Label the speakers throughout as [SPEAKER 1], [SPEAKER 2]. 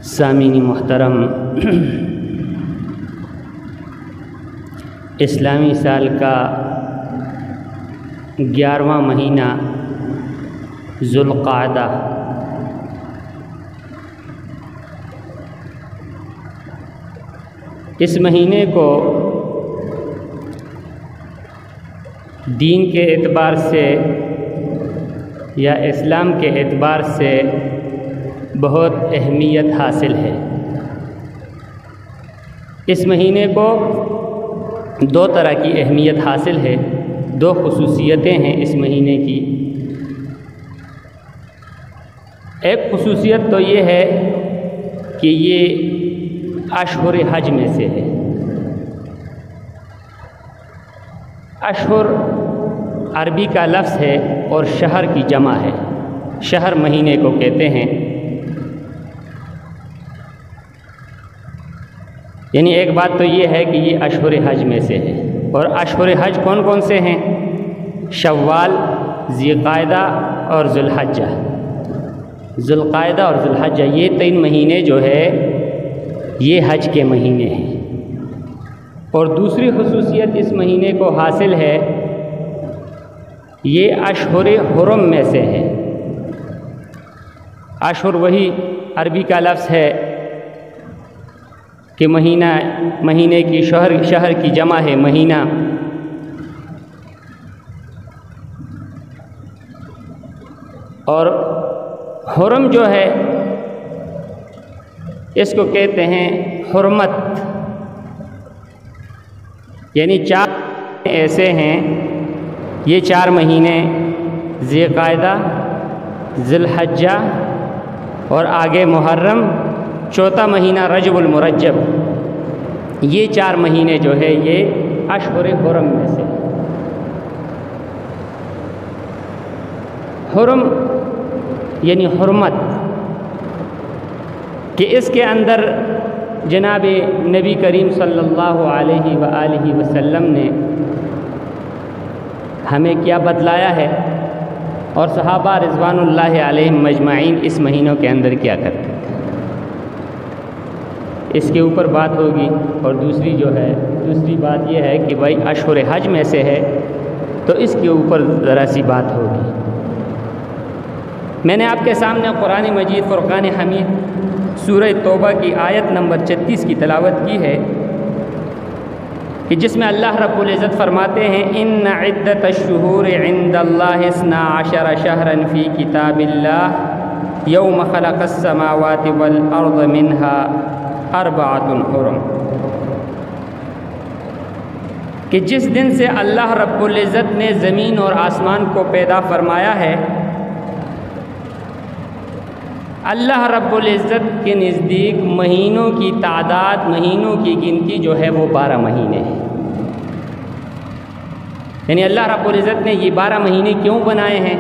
[SPEAKER 1] سامعین محترم، اسلامی سال کا 11واں مہینہ ذوالقعدہ اس مہینے کو دین کے اعتبار سے یا اسلام کے اعتبار سے بہت اہمیت حاصل ہے۔ اس مہینے کو دو طرح کی اہمیت حاصل ہے، دو خصوصیتیں ہیں اس مہینے کی۔ ایک خصوصیت تو یہ ہے کہ یہ اشہر حج میں سے ہے۔ اشہر عربی کا لفظ ہے اور شہر کی جمع ہے، شہر مہینے کو کہتے ہیں۔ یعنی ایک بات تو یہ ہے کہ یہ اشہر حج میں سے ہے، اور اشہر حج کون کون سے ہیں؟ شوال، ذی القعدہ اور ذوالحجہ۔ ذوالقعدہ اور ذوالحجہ یہ 3 مہینے جو ہے یہ حج کے مہینے ہیں۔ اور دوسری خصوصیت اس مہینے کو حاصل ہے، یہ اشہر حرم میں سے ہے۔ اشہر وہی عربی کا لفظ ہے کہ مہینے کی شہر کی جمع ہے مہینہ۔ اور حرم جو ہے اس کو کہتے ہیں حرمت، یعنی 4 ایسے ہیں، یہ 4 مہینے ذی القعدہ، ذی الحجہ اور آگے محرم، چوتھا مہینہ رجب المرجب، یہ 4 مہینے جو ہے یہ اشہر حرم میں سے۔ حرم یعنی حرمت، کہ اس کے اندر جناب نبی کریم صلی اللہ علیہ وآلہ وسلم نے ہمیں کیا بتلایا ہے، اور صحابہ رضوان اللہ علیہم مجمعین اس مہینوں کے اندر کیا کرتے ہیں، اس کے اوپر بات ہوگی۔ اور دوسری بات یہ ہے کہ بھائی اشہر حج میں سے ہے تو اس کے اوپر ذرا سی بات ہوگی۔ میں نے آپ کے سامنے قرآن مجید فرقان حمید سورہ توبہ کی آیت نمبر 36 کی تلاوت کی ہے، کہ جس میں اللہ رب العزت فرماتے ہیں ان عدت الشہور عند اللہ 12 شہرا فی کتاب اللہ یوم خلق السماوات والارض منها 4 حرم، کہ جس دن سے اللہ رب العزت نے زمین اور آسمان کو پیدا فرمایا ہے، اللہ رب العزت کے نزدیک مہینوں کی تعداد، مہینوں کی گنتی جو ہے وہ 12 مہینے ہے۔ یعنی اللہ رب العزت نے یہ 12 مہینے کیوں بنائے ہیں؟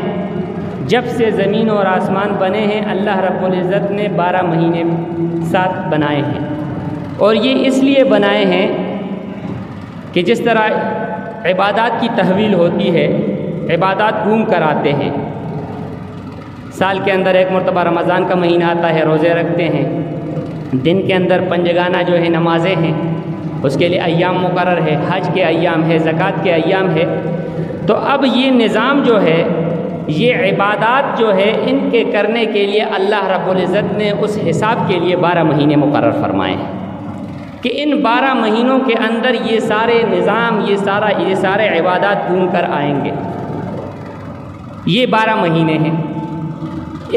[SPEAKER 1] جب سے زمین اور آسمان بنے ہیں اللہ رب العزت نے 12 مہینے ساتھ بنائے ہیں، اور یہ اس لیے بنائے ہیں کہ جس طرح عبادات کی تحویل ہوتی ہے، عبادات گھوم کر آتے ہیں۔ سال کے اندر ایک مرتبہ رمضان کا مہینہ آتا ہے، روزے رکھتے ہیں، دن کے اندر پنجگانہ جو ہے نمازیں ہیں، اس کے لیے ایام مقرر ہے، حج کے ایام ہے، زکوٰۃ کے ایام ہے۔ تو اب یہ نظام جو ہے، یہ عبادات جو ہے، ان کے کرنے کے لیے اللہ رب العزت نے اس حساب کے لیے 12 مہینے مقرر فرمائے ہیں، کہ ان 12 مہینوں کے اندر یہ سارے نظام، یہ سارے عبادات گھوم کر آئیں گے۔ یہ 12 مہینے ہیں،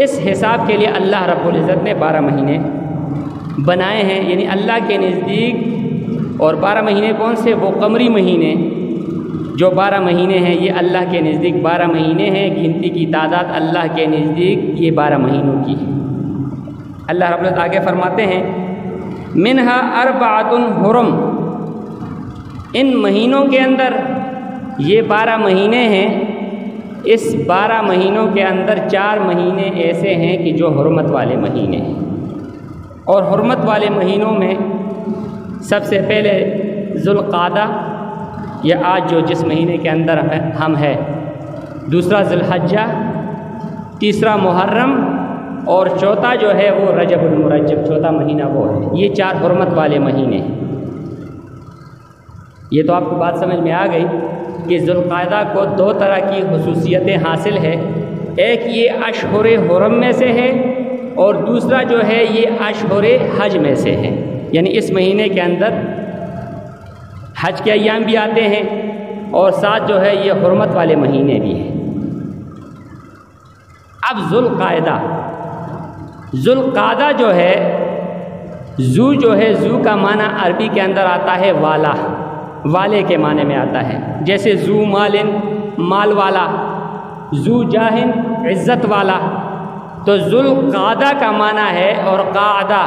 [SPEAKER 1] اس حساب کے لیے اللہ رب العزت نے 12 مہینے بنائے ہیں۔ یعنی اللہ کے نزدیک، اور 12 مہینے کون سے؟ وہ قمری مہینے جو 12 مہینے ہیں، یہ اللہ کے نزدیک 12 مہینے ہیں، گنتی کی تعداد اللہ کے نزدیک یہ 12 مہینوں کی ہے۔ اللہ رب العزت آگے فرماتے ہیں منہا 4 حرم، ان مہینوں کے اندر یہ 12 مہینے ہیں، اس 12 مہینوں کے اندر 4 مہینے ایسے ہیں کہ جو حرمت والے مہینے ہیں۔ اور حرمت والے مہینوں میں سب سے پہلے ذوالقعدہ، یہ آج جس مہینے کے اندر ہم ہیں، دوسرا ذوالحجہ، تیسرا محرم اور چوتھا جو ہے وہ رجب المرجب، چوتھا مہینہ وہ ہے۔ یہ 4 حرمت والے مہینے ہیں۔ یہ تو آپ کو بات سمجھ میں آ گئی کہ ذوالقعدہ کو 2 طرح کی خصوصیتیں حاصل ہے، ایک یہ اشہر حرم میں سے ہے اور دوسرا جو ہے یہ اشہر حج میں سے ہے، یعنی اس مہینے کے اندر حج کے ایام بھی آتے ہیں اور ساتھ جو ہے یہ حرمت والے مہینے بھی ہیں۔ اب ذوالقعدہ جو ہے، ذو کا معنی عربی کے اندر آتا ہے والا، والے کے معنی میں آتا ہے، جیسے ذو مالن مال والا، ذو جاہن عزت والا۔ تو ذوالقعدہ کا معنی ہے، اور قعدہ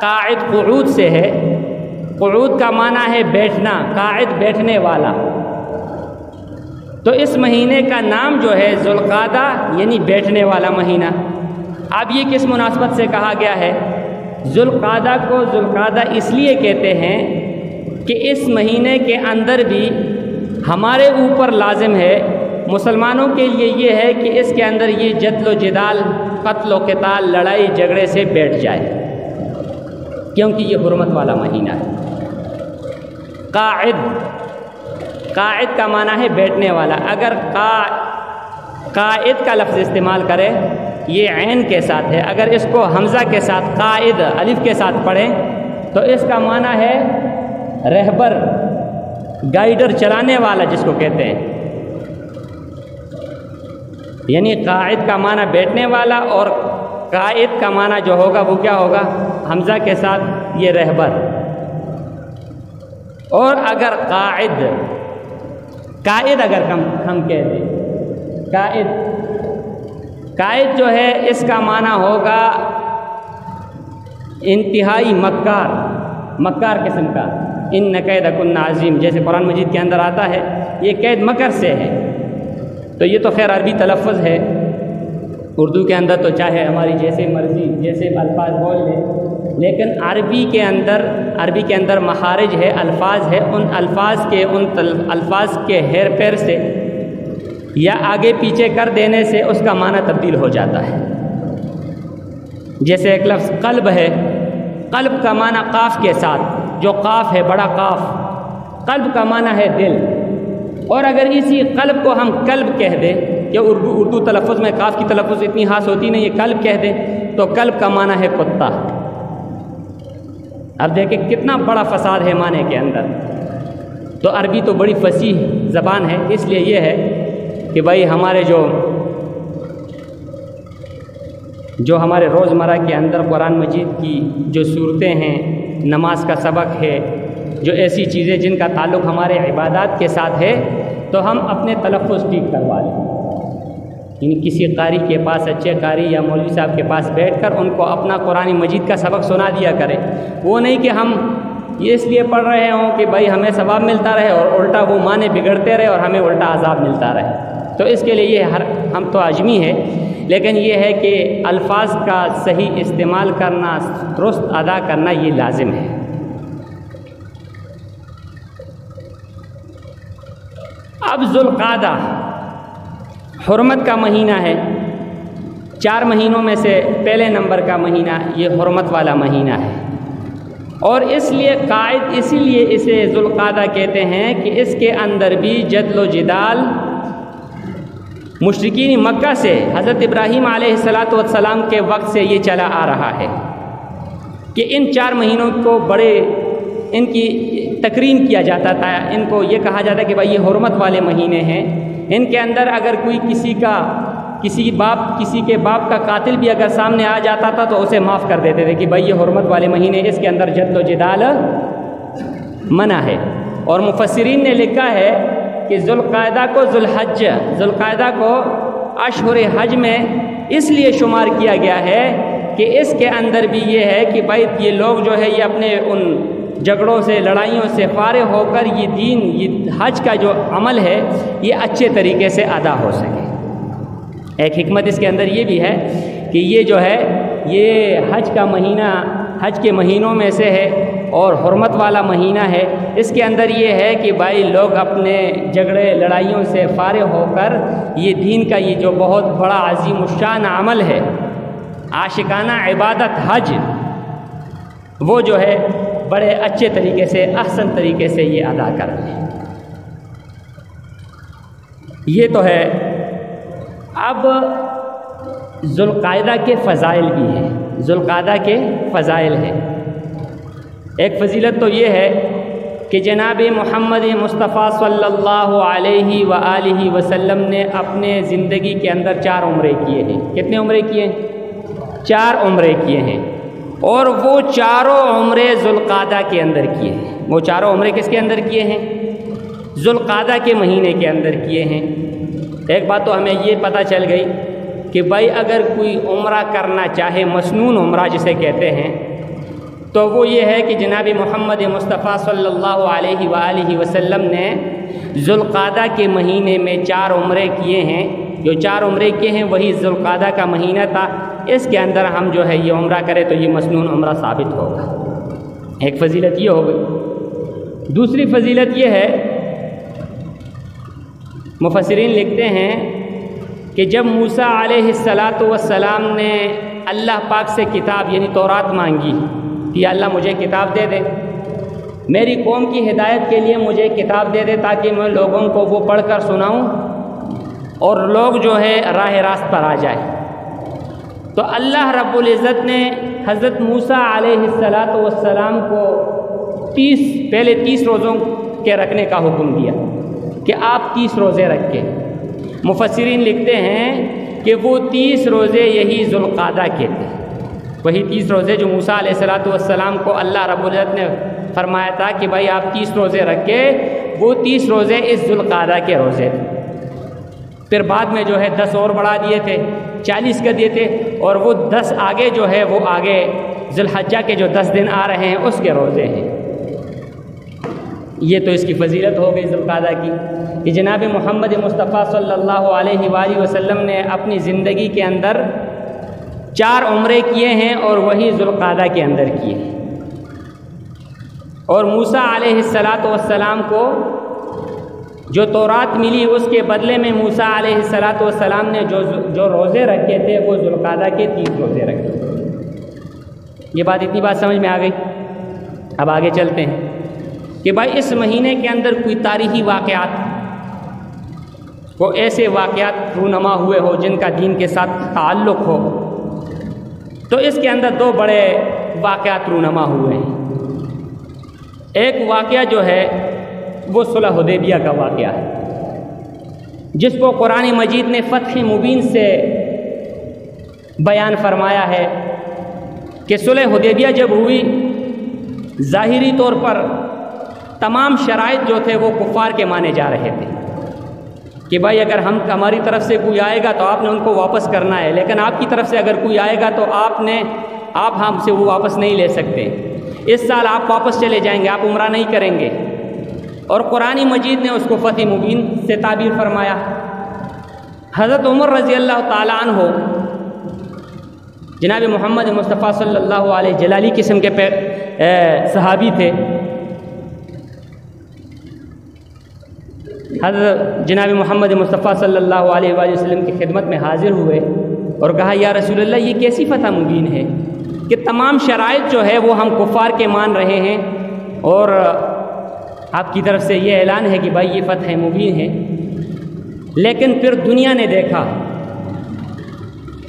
[SPEAKER 1] قاعد قعود سے ہے، قعود کا معنی ہے بیٹھنا، قاعد بیٹھنے والا۔ تو اس مہینے کا نام جو ہے ذوالقعدہ یعنی بیٹھنے والا مہینہ۔ اب یہ کس مناسبت سے کہا گیا ہے؟ ذوالقعدہ کو ذوالقعدہ اس لیے کہتے ہیں کہ اس مہینے کے اندر بھی ہمارے اوپر لازم ہے، مسلمانوں کے لیے یہ ہے کہ اس کے اندر یہ جدل و جدال، قتل و قتال، لڑائی جھگڑے سے بیٹھ جائے، کیونکہ یہ حرمت والا مہینہ ہے۔ قاعد کا معنی ہے بیٹھنے والا۔ اگر قائد کا لفظ استعمال کرے، یہ عین کے ساتھ ہے، اگر اس کو حمزہ کے ساتھ قائد الف کے ساتھ پڑھیں تو اس کا معنی ہے رہبر، گائیڈر، چلانے والا جس کو کہتے ہیں۔ یعنی قائد کا معنی بیٹھنے والا اور قائد کا معنی جو ہوگا وہ کیا ہوگا؟ حمزہ کے ساتھ یہ رہبر۔ اور اگر قائد اگر ہم کہہ دیں، قائد جو ہے اس کا معنی ہوگا انتہائی مکار قسم کا، ان کیدکن عظیم، جیسے قرآن مجید کے اندر آتا ہے، یہ قید مکر سے ہے۔ تو یہ تو خیر عربی تلفظ ہے، اردو کے اندر تو چاہے ہماری جیسے مرضی جیسے الفاظ بول لیں، لیکن عربی کے اندر مخارج ہے، الفاظ ہے، ان الفاظ کے ہیر پیر سے یا آگے پیچھے کر دینے سے اس کا معنی تبدیل ہو جاتا ہے۔ جیسے ایک لفظ قلب ہے، قلب کا معنی قاف کے ساتھ، جو قاف ہے بڑا قاف، قلب کا معنی ہے دل۔ اور اگر اسی قلب کو ہم قلب کہہ دیں، کہ اردو تلفظ میں قاف کی تلفظ اتنی خاص ہوتی نہیں، یہ قلب کہہ دیں تو قلب کا معنی ہے کتا۔ اب دیکھیں کتنا بڑا فساد ہے معنی کے اندر۔ تو عربی تو بڑی فصیح زبان ہے، اس لیے یہ ہے کہ بھائی ہمارے جو ہمارے روزمرہ کے اندر قرآن مجید کی جو صورتیں ہیں، نماز کا سبق ہے، جو ایسی چیزیں جن کا تعلق ہمارے عبادات کے ساتھ ہے، تو ہم اپنے تلفظ ٹھیک کروا لیں، یعنی کسی قاری کے پاس، اچھے قاری یا مولوی صاحب کے پاس بیٹھ کر ان کو اپنا قرآن مجید کا سبق سنا دیا کریں۔ وہ نہیں کہ ہم یہ اس لیے پڑھ رہے ہوں کہ بھائی ہمیں ثواب ملتا رہے اور الٹا وہ معنی بگڑتے رہے اور ہمیں الٹا عذاب ملتا رہے۔ تو اس کے لیے یہ ہم تو عجمی ہے، لیکن یہ ہے کہ الفاظ کا صحیح استعمال کرنا، درست ادا کرنا یہ لازم ہے۔ اب ذوالقعدہ حرمت کا مہینہ ہے، 4 مہینوں میں سے پہلے نمبر کا مہینہ یہ حرمت والا مہینہ ہے، اور اسی لیے اسے ذوالقعدہ کہتے ہیں کہ اس کے اندر بھی جدل و جدال مشرکین مکہ سے حضرت ابراہیم علیہ السلام کے وقت سے یہ چلا آ رہا ہے کہ ان 4 مہینوں کو ان کی تکریم کیا جاتا تھا، ان کو یہ کہا جاتا ہے کہ بھائی یہ حرمت والے مہینے ہیں، ان کے اندر اگر کوئی کسی کے باپ کا قاتل بھی اگر سامنے آ جاتا تھا تو اسے معاف کر دیتے تھے کہ بھائی یہ حرمت والے مہینے، اس کے اندر جد و جدال منع ہے۔ اور مفسرین نے لکھا ہے کہ ذوالقعدہ کو اشہر حج میں اس لیے شمار کیا گیا ہے کہ اس کے اندر بھی یہ ہے کہ بھائی یہ لوگ جو ہے یہ اپنے ان جھگڑوں سے، لڑائیوں سے فارغ ہو کر یہ حج کا جو عمل ہے یہ اچھے طریقے سے ادا ہو سکے۔ ایک حکمت اس کے اندر یہ بھی ہے کہ یہ جو ہے یہ حج کا مہینہ حج کے مہینوں میں سے ہے اور حرمت والا مہینہ ہے۔ اس کے اندر یہ ہے کہ بھائی لوگ اپنے جھگڑے لڑائیوں سے فارغ ہو کر یہ دین کا یہ جو بہت بڑا عظیم الشان عمل ہے عاشقانہ عبادت حج وہ جو ہے بڑے اچھے طریقے سے احسن طریقے سے یہ ادا کر لیں۔ یہ تو ہے۔ اب ذوالقعدہ کے فضائل بھی ہیں، ذوالقعدہ کے فضائل ہیں۔ ایک فضیلت تو یہ ہے کہ جناب محمد مصطفیٰ صلی اللہ علیہ وآلہ وسلم نے اپنے زندگی کے اندر 4 عمرے کیے ہیں۔ کتنے عمرے کیے ہیں؟ 4 عمرے کیے ہیں، اور وہ چاروں عمرے ذوالقعدہ کے اندر کیے ہیں۔ وہ چاروں عمرے کس کے اندر کیے ہیں؟ ذوالقعدہ کے مہینے کے اندر کیے ہیں۔ ایک بات تو ہمیں یہ پتہ چل گئی کہ بھائی اگر کوئی عمرہ کرنا چاہے، مسنون عمرہ جسے کہتے ہیں، تو وہ یہ ہے کہ جناب محمد مصطفیٰ صلی اللہ علیہ وآلہ وسلم نے ذوالقعدہ کے مہینے میں 4 عمرے کیے ہیں۔ جو 4 عمرے کیے ہیں وہی ذوالقعدہ کا مہینہ تھا، اس کے اندر ہم جو ہے یہ عمرہ کریں تو یہ مسنون عمرہ ثابت ہوگا۔ ایک فضیلت یہ ہو گئی۔ دوسری فضیلت یہ ہے، مفسرین لکھتے ہیں کہ جب موسیٰ علیہ السلام نے اللہ پاک سے کتاب یعنی تورات مانگی کہ یا اللہ مجھے کتاب دے دے، میری قوم کی ہدایت کے لیے مجھے کتاب دے دے تاکہ میں لوگوں کو وہ پڑھ کر سناؤں اور لوگ جو ہے راہ راست پر آ جائے، تو اللہ رب العزت نے حضرت موسیٰ علیہ السلام کو 30 روزوں کے رکھنے کا حکم دیا کہ آپ 30 روزے رکھ کے۔ مفسرین لکھتے ہیں کہ وہ 30 روزے یہی ذوالقعدہ کے تھے، وہی 30 روزے جو موسیٰ علیہ السلام کو اللہ رب العزت نے فرمایا تھا کہ بھائی آپ 30 روزے رکھ کے، وہ 30 روزے اس ذوالقعدہ کے روزے تھے۔ پھر بعد میں جو ہے 10 اور بڑھا دیے تھے، 40 کا دیے تھے، اور وہ 10 آگے جو ہے وہ آگے ذوالحجہ کے جو 10 دن آ رہے ہیں اس کے روزے ہیں۔ یہ تو اس کی فضیلت ہو گئی ذوالقعدہ کی کہ جناب محمد مصطفیٰ صلی اللہ علیہ وآلہ وسلم نے اپنی زندگی کے اندر 4 عمرے کیے ہیں اور وہی ذوالقعدہ کے اندر کیے ہیں۔ اور موسیٰ علیہ السلام کو جو تورات ملی اس کے بدلے میں موسیٰ علیہ السلام نے جو روزے رکھے تھے وہ ذوالقعدہ کے 30 روزے رکھے۔ یہ بات اتنی بات سمجھ میں آ گئی۔ اب آگے چلتے ہیں کہ بھائی اس مہینے کے اندر کوئی تاریخی واقعات، وہ ایسے واقعات رونما ہوئے ہو جن کا دین کے ساتھ تعلق ہو، تو اس کے اندر 2 بڑے واقعات رونما ہوئے ہیں۔ ایک واقعہ جو ہے وہ صلح حدیبیہ کا واقعہ ہے، جس کو قرآن مجید نے فتح مبین سے بیان فرمایا ہے کہ صلح حدیبیہ جب ہوئی، ظاہری طور پر تمام شرائط جو تھے وہ کفار کے مانے جا رہے تھے کہ بھائی اگر ہماری طرف سے کوئی آئے گا تو آپ نے ان کو واپس کرنا ہے، لیکن آپ کی طرف سے اگر کوئی آئے گا تو آپ ہم سے وہ واپس نہیں لے سکتے، اس سال آپ واپس چلے جائیں گے، آپ عمرہ نہیں کریں گے۔ اور قرآن مجید نے اس کو فتح مبین سے تعبیر فرمایا۔ حضرت عمر رضی اللہ تعالیٰ عنہ جناب محمد مصطفیٰ صلی اللہ علیہ جلالی قسم کے صحابی تھے۔ حضرت جناب محمد مصطفیٰ صلی اللہ علیہ وآلہ وسلم کی خدمت میں حاضر ہوئے اور کہا یا رسول اللہ یہ کیسی فتح مبین ہے کہ تمام شرائط جو ہے وہ ہم کفار کے مان رہے ہیں، اور آپ کی طرف سے یہ اعلان ہے کہ بھائی یہ فتح مبین ہے۔ لیکن پھر دنیا نے دیکھا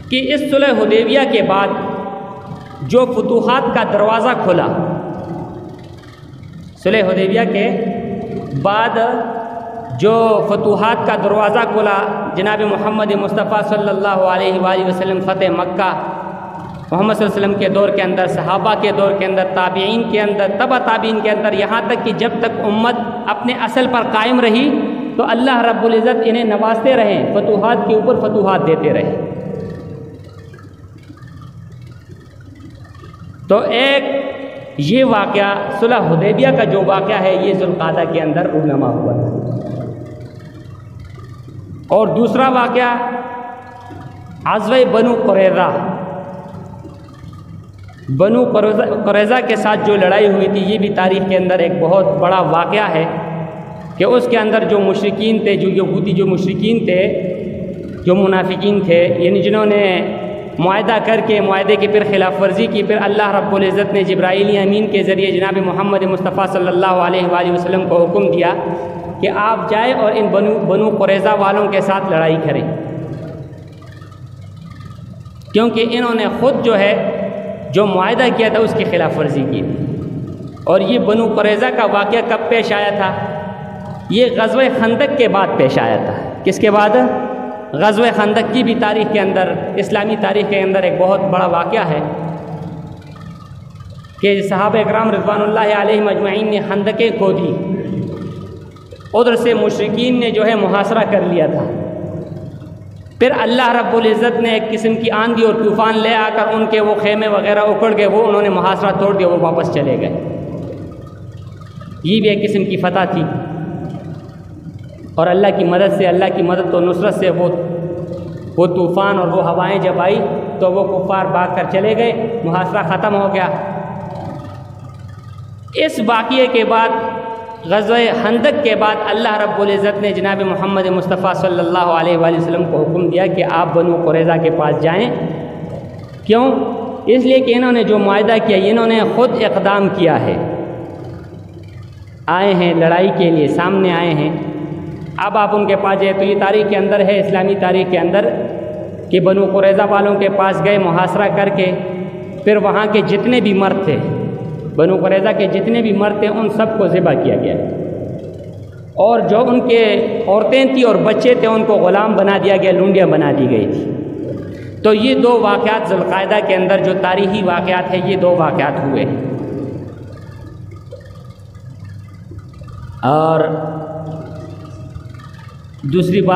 [SPEAKER 1] کہ اس صلح حدیبیہ کے بعد جو فتوحات کا دروازہ کھلا، صلح حدیبیہ کے بعد جو فتوحات کا دروازہ کھلا، جناب محمد مصطفیٰ صلی اللہ علیہ وآلہ وسلم فتح مکہ، محمد صلی اللہ علیہ وسلم کے دور کے اندر، صحابہ کے دور کے اندر، تابعین کے اندر، تبع تابعین کے اندر، یہاں تک کہ جب تک امت اپنے اصل پر قائم رہی تو اللہ رب العزت انہیں نوازتے رہے، فتوحات کے اوپر فتوحات دیتے رہے۔ تو ایک یہ واقعہ صلح حدیبیہ کا جو واقعہ ہے یہ ذوالقعدہ کے اندر رونما ہوا تھا۔ اور دوسرا واقعہ غزوہ بنو قریظہ کے ساتھ جو لڑائی ہوئی تھی، یہ بھی تاریخ کے اندر ایک بہت بڑا واقعہ ہے کہ اس کے اندر جو مشرکین تھے، جو یہودی جو مشرکین تھے، جو منافقین تھے، یعنی جنہوں نے معاہدہ کر کے معاہدے کی پھر خلاف ورزی کی، پھر اللہ رب العزت نے جبرائیل امین کے ذریعے جناب محمد مصطفیٰ صلی اللہ علیہ وآلہ وسلم کو حکم دیا کہ آپ جائیں اور ان بنو قریظہ والوں کے ساتھ لڑائی کریں، کیونکہ انہوں نے خود جو معاہدہ کیا تھا اس کی خلاف ورزی کی تھی۔ اور یہ بنو قریظہ کا واقعہ کب پیش آیا تھا؟ یہ غزوہ خندق کے بعد پیش آیا تھا۔ کس کے بعد؟ غزوہ خندق کی بھی تاریخ کے اندر، اسلامی تاریخ کے اندر ایک بہت بڑا واقعہ ہے کہ صحابہ اکرام رضوان اللہ علیہم اجمعین نے خندقیں کھودی، ادھر سے مشرکین نے محاصرہ کر لیا تھا، پھر اللہ رب العزت نے ایک قسم کی آندھی اور طوفان لے آ کر ان کے وہ خیمے وغیرہ اکھڑ گئے، وہ انہوں نے محاصرہ توڑ دیا، وہ واپس چلے گئے۔ یہ بھی ایک قسم کی فتح تھی، اور اللہ کی مدد سے، اللہ کی مدد و نصرت سے وہ طوفان اور وہ ہوائیں جب آئی تو وہ کفار بھاگ کر چلے گئے، محاصرہ ختم ہو گیا۔ اس واقعے کے بعد، غزوہ خندق کے بعد، اللہ رب العزت نے جناب محمد مصطفیٰ صلی اللہ علیہ وآلہ وسلم کو حکم دیا کہ آپ بنو قریظہ کے پاس جائیں۔ کیوں؟ اس لیے کہ انہوں نے جو معاہدہ کیا، انہوں نے خود اقدام کیا ہے، آئے ہیں لڑائی کے لیے، سامنے آئے ہیں۔ اب آپ ان کے پاس جائیں تو یہ تاریخ کے اندر ہے، اسلامی تاریخ کے اندر، کہ بنو قریظہ والوں کے پاس گئے، محاصرہ کر کے پھر وہاں کے جتنے بھی مرد تھے، بنو قریظہ کے جتنے بھی مرد تھے، ان سب کو ذبح کیا گیا، اور جو ان کے عورتیں تھیں اور بچے تھے ان کو غلام بنا دیا گیا، لونڈیاں بنا دی گئی تھی۔ تو یہ دو واقعات ذوالقعدہ کے اندر جو تاریخی واقعات ہیں، یہ دو واقعات ہوئے۔ اور دوسری بات